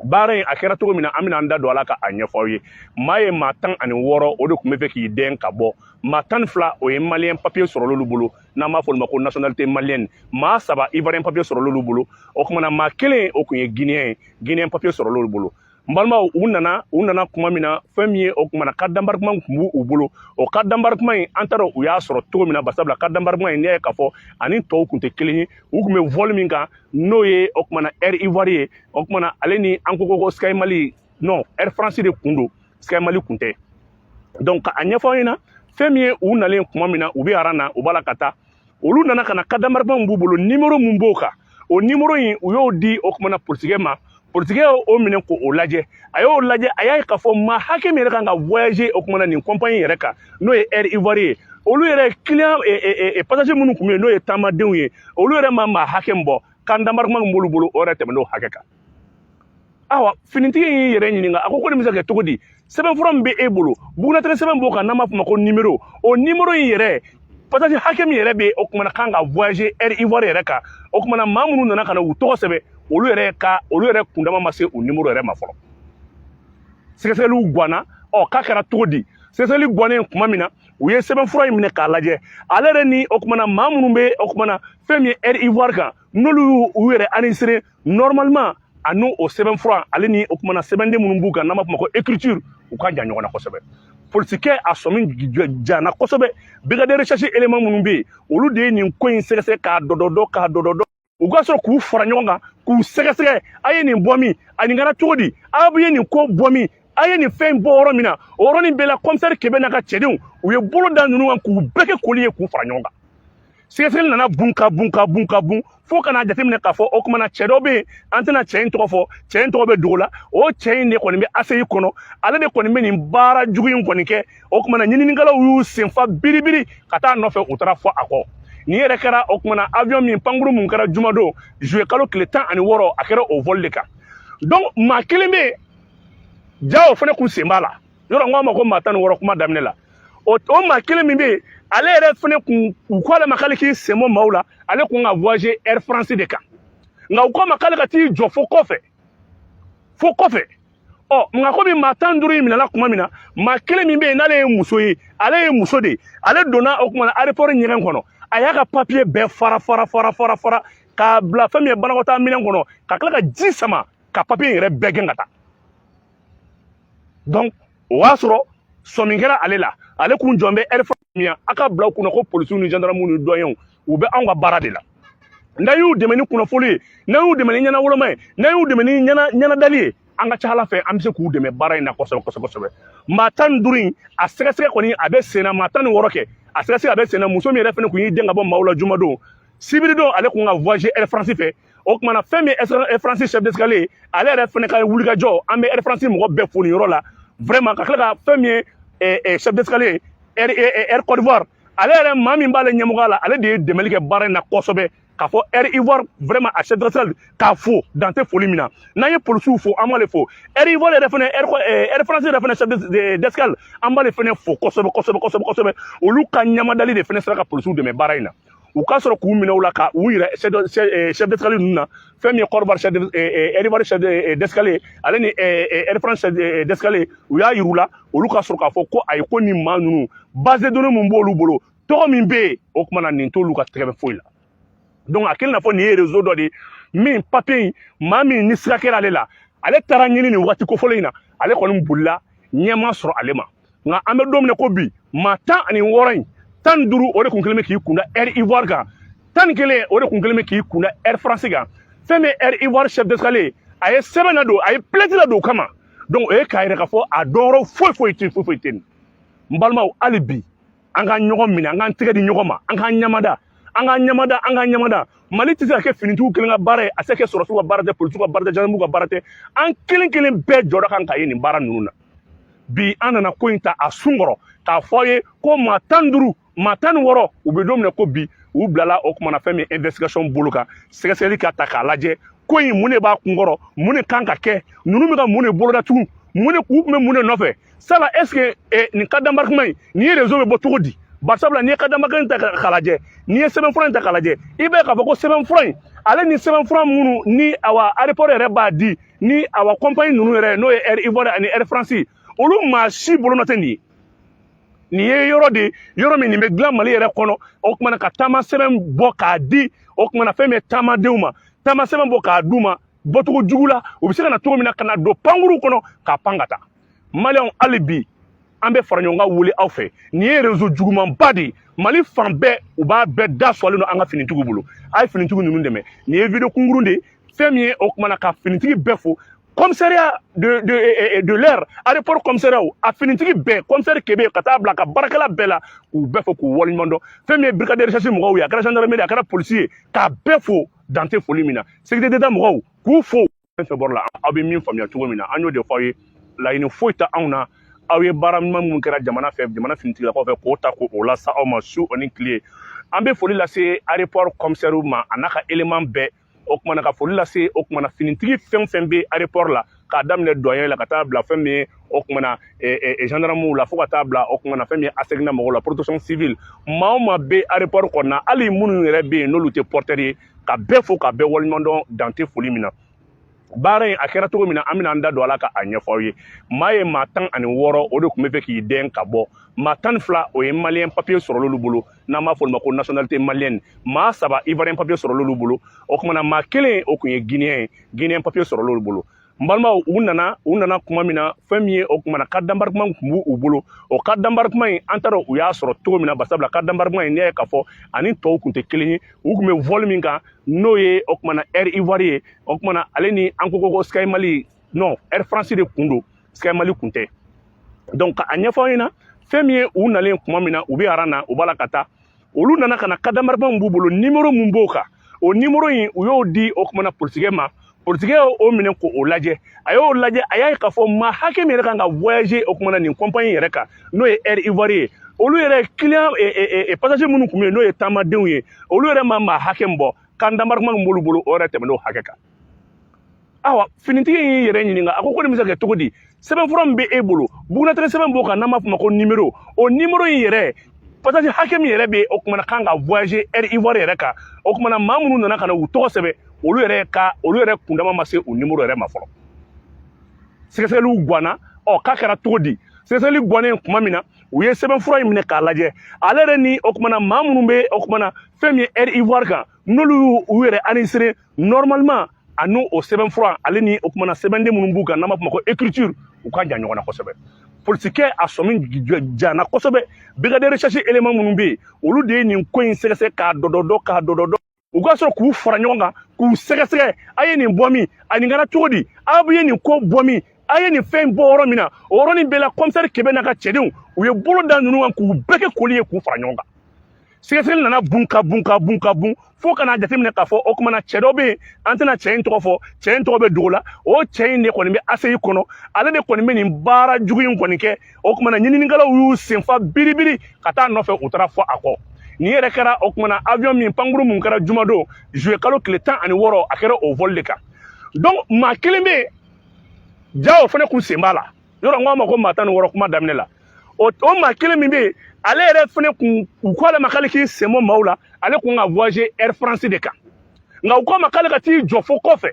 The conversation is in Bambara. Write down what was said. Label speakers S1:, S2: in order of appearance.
S1: baara in a kɛra cogo min na an bɛna an da don a la ka a ɲɛfɔ aw ye maa ye maa 16 o de tun bɛ fɛ k'i den ka bɔ maa 12 o ye maliyɛn papiye sɔrɔ l'olu bolo n'an b'a fɔ olu ma ko nationalité malienne maa 3 ivoirien papiye sɔrɔ l'olu bolo o kumana maa 1 o tun ye guinéen guinéen papiye sɔrɔ l'olu bolo n balimaw u nana kuma min na fɛn min ye o kumana carte d'embarquement tun b'u bolo o carte d'embarquement in an t'a dɔn u y'a sɔrɔ cogo min na barisabula carte d'embarquement in ne ye k'a fɔ ani tɔw tun tɛ kelen ye u tun bɛ vol min kan n'o ye o kumana Air Ivoire ye o kumana ale ni an ko Sky Mali non Air France de kun don Sky Mali kun tɛ donc a ɲɛfɔ an ɲɛna fɛn min ye u nalen kuma min na u bɛ aran na u b'a la ka taa olu nana ka na carte d'embarquement min b'u bolo numéro min b'o kan o numéro in u y'o di o kumana politigɛ ma politigɛ y'o minɛ k'o lajɛ a y'o lajɛ a y'a ye k'a fɔ maa hakɛ min yɛrɛ kan ka voyager o kumana nin compagnie yɛrɛ kan n'o ye Air Ivoire ye olu yɛrɛ client passager minnu tun bɛ yen n'o ye taamadenw ye olu yɛrɛ ma maa hakɛ min bɔ carte d'embarquement min b'olu bolo o yɛrɛ tɛmɛn'o hakɛ kan awa finitigi in yɛrɛ ɲininka a ko nin bɛ se ka kɛ cogo di sɛbɛnfura min bɛ e bolo bugunatɛrɛ sɛbɛn b'o kan n'an b'a fɔ ma ko numéro o numéro in yɛrɛ passager hakɛ min yɛrɛ bɛ o kumana kan ka voyager Air Ivoire yɛrɛ kan o kumana maa minnu nana ka na u tɔgɔ sɛbɛn olu yɛrɛ kundama ma se o numéro yɛrɛ ma fɔlɔ sɛgɛsɛgɛliw ganna k'a kɛra cogo di sɛgɛsɛgɛli gannen kuma min na u ye sɛbɛnfura in minɛ k'a lajɛ ale yɛrɛ ni o kumana maa minnu bɛ o kumana fɛn min ye Air Ivoire kan n'olu y'u yɛrɛ enregistré normalement a n'o sɛbɛnfura ale ni o kumana sɛbɛnden minnu b'u kan n'an b'a fɔ ma ko écriture u ka jan ɲɔgɔn na kosɛbɛ polisikɛ a sɔmi janna kosɛbɛ brigade recherche élément minnu bɛ yen olu de ye nin ko in sɛgɛsɛgɛ k'a dɔdɔdɔ u ka sɔrɔ k'u fara ɲɔgɔn kan k'u sɛgɛsɛgɛ a ye nin bɔ min a nin kɛra cogo di a ye nin ko bɔ min a ye nin fɛn bɔ yɔrɔ min na o yɔrɔnin bɛɛ la commissaire Kɛbɛ n'a ka cɛdenw u ye bolo da ninnu kan k'u bɛɛ kɛ koli ye k'u fara ɲɔgɔn kan sɛgɛsɛgɛli nana bun ka bun fo kana jateminɛ k'a fɔ o kumana cɛ dɔ bɛ yen an tɛna cɛ in tɔgɔ fɔ cɛ in tɔgɔ bɛ dogo la o cɛ in de kɔni bɛ ACI kɔnɔ ale de kɔni bɛ nin baara jugu in kɔni kɛ o kumana ɲininikɛlaw y'u senfa biribiri ka taa nɔfɛ u taara fɔ a kɔ nin yɛrɛ kɛra o kumana avion min pankuru mun kɛra jumadon juillet kalo tile 16 a kɛra o vol de kan donc maa kelen bɛ yen ja o fana kun sen b'a la yɔrɔ n k'a ma ko maa 16 kuma daminɛ la o maa kelen min bɛ yen ale yɛrɛ fana kun u ko ale ma k'ale k'i sen bɔ maaw la ale kun ka voyager Air France de kan nka u ko a ma k'ale ka t'i jɔ fo kɔfɛ nka komi maa 15 in minɛla kuma min na maa kelen min bɛ yen n'ale ye muso ye ale ye muso de ale donna o kumana aéroport ɲɛgɛn kɔnɔ a y'a ka papier bɛɛ fara k'a bila fɛn min ye banakɔtaa minɛn kɔnɔ ka tila ka ji sama ka papier in yɛrɛ bɛɛ gɛn ka taa donc o y'a sɔrɔ sɔmi kɛra ale la ale kun jɔn bɛ Air France min a ka bila u kunna ko policiers ni gendarmes ni douaniers u bɛ anw ka baara de la n'an y'u dɛmɛ ni kunnafoli ye n'an y'u dɛmɛ ni ɲɛnawoloma ye n'an y'u dɛmɛ ni ɲɛnadali ye an ka ca Ala fɛ an bɛ se k'u dɛmɛ baara in na kosɛbɛ maa 15 in a sɛgɛsɛgɛ kɔni a bɛ sen na maa 16 kɛ a sɛgɛsɛgɛ a bɛ sen na muso min yɛrɛ fana kun y'i den ka bɔ maaw la jumadon sibiridon ale kun ka voyager Air France fɛ o kumana fɛn min ye Air France chef d'escalier ale yɛrɛ fana ka wulikajɔ an bɛ Air France mɔgɔ bɛɛ fo nin yɔrɔ la vraiment ka tila ka fɛn min ye chef d'escalier Air Côte d'Ivoire ale yɛrɛ maa min b'ale ɲɛmɔgɔya la ale de ye dɛmɛli kɛ baara in na kosɛbɛ k'a fɔ Air Ivoire vraiment a chef d'escalier k'a fo dan tɛ foli min na n'an ye policiers fo an b'ale fo Air Ivoire yɛrɛ fana Air France yɛrɛ fana chef d'escale an b'ale fana fo kosɛbɛ olu ka ɲamadali de fana sera ka policiers dɛmɛ baara in na u ka sɔrɔ k'u minɛ u la ka u yɛrɛ chef d'escalier ninnu na fɛn min ye Côte d'Ivoire Air Ivoire chef d'escalier ale ni Air France chef d'escalier u y'a yir'u la olu ka sɔrɔ k'a fɔ ko ayi ko nin maa ninnu base de données min b'olu bolo tɔgɔ min bɛ yen o kumana nin t'olu ka tɛgɛ bɛ foyi la donc a kɛlen n'a fɔ nin ye réseau dɔ de min papier in maa min ni sira kɛra ale la ale taara ɲini nin waati kofɔlen in na ale kɔni bolila ɲɛma sɔrɔ ale ma nka an bɛ don min na ko bi maa 16 in 15 o de kun kelen bɛ k'i kunda Air Ivoire kan 11 o de kun kelen bɛ k'i kunda Air France kan fɛn min Air Ivoire chef d'escalier a ye sɛbɛn la don a ye plainte la don o kama donc o ye k'a yɛrɛ k'a fɔ a dɔnyɔrɔ foyi tɛ nin n balimaw hali bi an ka ɲɔgɔn minɛ an k'an tɛgɛ di ɲɔgɔn ma an k'an ɲamada Mali tɛ se ka kɛ finitigiw kelen ka baara ye a tɛ se ka kɛ sɔrɔsiw ka baara tɛ policiers ka baara tɛ gendarmew ka baara tɛ an kelen bɛɛ jɔyɔrɔ kan ka ye nin baara ninnu na bi an nana ko in ta a sun kɔrɔ k'a fɔ a ye ko maa 15 maa 16 u bɛ don min na ko bi u bilala o kumana fɛn min investigation bolo kan sɛgɛsɛgɛli ka ta k'a lajɛ ko in mun de b'a kun kɔrɔ mun de kan ka kɛ ninnu bɛ ka mun de boloda tugun mun de k'u tun bɛ mun de nɔfɛ sala est ce que nin carte d'embarquement in nin ye réseau bɛ bɔ cogo di barisabula n'i ye carte d'embarquement in ta k'a lajɛ n'i ye sɛbɛnfura in ta k'a lajɛ i b'a ye k'a fɔ ko sɛbɛnfura in ale ni sɛbɛnfura minnu ni awa aéroport yɛrɛ b'a di ni awa compagnie ninnu yɛrɛ n'o ye Air Ivoire ani Air France olu maa si bolo nɔ tɛ nin ye nin ye yɔrɔ de yɔrɔ min nin bɛ dilan Mali yɛrɛ kɔnɔ o kumana ka taama sɛbɛn bɔ k'a di o kumana fɛn min ye taamadenw ma taama sɛbɛn bɔ k'a d'u ma bɔcogo jugu la u bɛ se ka na cogo min na ka na don pankuru kɔnɔ k'a pan ka taa Maliyɛnw hali bi an bɛ fara ɲɔgɔn kan wele aw fɛ nin ye réseau jugumanba de ye Mali fan bɛɛ u b'a bɛɛ da sɔlen don an ka finitigiw bolo a ye finitigi ninnu dɛmɛ nin ye vidéo kunkurun de ye fɛn min ye o kumana ka finitigi bɛɛ fo commissariat de l'air aéroport commissariat a finitigi bɛɛ commissaire Kebe ka taa bila ka baarakɛla bɛɛ la k'u bɛɛ fo k'u waleɲuman dɔn fɛn min ye brigade de recherche mɔgɔw ye a kɛra gendarmerie a kɛra policier ye k'a bɛɛ fo dan tɛ foli min na sécurité d'état mɔgɔw k'u fo fɛn fɛn bɔra la aw bɛ min faamuya cogo min na an y'o de fɔ aw ye laɲini foyi tɛ anw na aw ye baara ɲuman minnu kɛra jamana fɛ jamana finitigilakaw fɛ k'o ta k'o lasa aw ma su ani tile an bɛ foli lase aéroport commissaire ma a n'a ka élément bɛɛ o kumana ka foli lase o kumana finitigi fɛn fɛn bɛ aéroport la k'a daminɛ doyen la ka taa bila fɛn min ye o kumana gendarmew la fo ka taa bila o kumana fɛn min ye ASECNA mɔgɔw la protection civile maa o maa bɛ aéroport kɔnɔna hali minnu yɛrɛ bɛ yen n'olu tɛ porteur ye ka bɛɛ fo ka bɛɛ waleɲuman dɔn dan tɛ foli min na baara in a kɛra cogo min na an bɛna an da don a la ka a ɲɛfɔ aw ye maa ye maa 16 o de tun bɛ fɛ k'i den ka bɔ maa 12 o ye maliyɛn papier sɔrɔl'olu bolo n'an b'a fɔ olu ma ko nationalité malienne maa 3 ivoirien papier sɔrɔl'olu bolo o kumana maa 1 o tun ye guinéen ye guinéen papier sɔrɔl'olu bolo n balimaw u nana kuma min na fɛn min ye o kumana carte d'embarquement tun b'u bolo o carte d'embarquement in an t'a dɔn u y'a sɔrɔ cogo min na barisabula carte d'embarquement in n'i y'a ye k'a fɔ ani tɔw tun tɛ kelen ye u tun bɛ vol min kan n'o ye o kumana Air Ivoire ye o kumana ale ni an ko Sky Mali non Air France de kun don Sky Mali kun tɛ donc ka a ɲɛfɔ aw ɲɛna fɛn min ye u nalen kuma min na u bɛ aran na u b'a la ka taa olu nana ka na carte d'embarquement b'u bolo numéro mun b'o kan o numéro in u y'o di o kumana politigɛ ma politigɛ y'o minɛ k'o lajɛ a y'o lajɛ a y'a ye k'a fɔ maa hakɛ min yɛrɛ kan ka voyager o kumana nin compagnie yɛrɛ kan n'o ye Air Ivoire ye olu yɛrɛ client passager minnu tun bɛ yen n'o ye taamadenw ye olu yɛrɛ ma maa hakɛ min bɔ carte d'embarquement min b'olu bolo o yɛrɛ tɛmɛn'o hakɛ kan awa finitigi y'i yɛrɛ ɲininka a ko nin bɛ se ka kɛ cogo di sɛbɛnfura min bɛ e bolo bugunatigɛ sɛbɛn b'o kan n'an b'a fɔ ma ko numéro o numéro in yɛrɛ passager hakɛ min yɛrɛ bɛ o kumana kan ka voyager Air Ivoire yɛrɛ kan o kumana maa minnu nana ka na u tɔgɔ sɛbɛn olu yɛrɛ kundama ma se o numéro yɛrɛ ma fɔlɔ sɛgɛsɛgɛliw ganna k'a kɛra cogo di sɛgɛsɛgɛli gannen kuma min na u ye sɛbɛnfura in minɛ k'a lajɛ ale yɛrɛ ni o kumana maa minnu bɛ o kumana fɛn min ye Air Ivoire kan n'olu y'u yɛrɛ enregistré normalement a n'o sɛbɛnfura ale ni o kumana sɛbɛnden minnu b'u kan n'an b'a fɔ ma ko écriture u ka jan ɲɔgɔn na kosɛbɛ polisikɛ a sɔmi jana kosɛbɛ brigade de recherche élément minnu bɛ yen olu de ye nin ko in sɛgɛsɛgɛ k'a dɔdɔdɔ u ka sɔrɔ k'u fara ɲɔgɔn kan k'u sɛgɛsɛgɛ a ye nin bɔ min a nin kɛra cogo di aw ye nin ko bɔ min a ye nin fɛn bɔ yɔrɔ min na o yɔrɔnin bɛɛ la commissaire Kebe n'a ka cɛdenw u ye bolo da ninnu kan k'u bɛɛ kɛ koli ye k'u fara ɲɔgɔn kan sɛgɛsɛgɛli nana bun ka bun fo ka n'a jateminɛ k'a fɔ o kumana cɛ dɔ bɛ yen an tɛna cɛ in tɔgɔ fɔ cɛ in tɔgɔ bɛ dogo la o cɛ in de kɔni bɛ ACI kɔnɔ ale de kɔni bɛ nin baara jugu in kɔni kɛ o kumana ɲininikɛlaw y'u senfa biribiri ka taa nɔfɛ u taara fɔ a kɔ nin yɛrɛ kɛra o kumana avion min pankuru mun kɛra jumadon juillet kalo tile 16 a kɛra o vol de kan donc maa kelen bɛ yen ja o fana kun sen b'a la yɔrɔ n k'a ma ko maa 16 kuma daminɛ la o maa kelen min bɛ yen ale yɛrɛ fana kun u ko ale ma k'ale k'i sen bɔ maaw la ale kun ka voyager Air France de kan nka u ko ma k'ale ka t'i jɔ fo kɔfɛ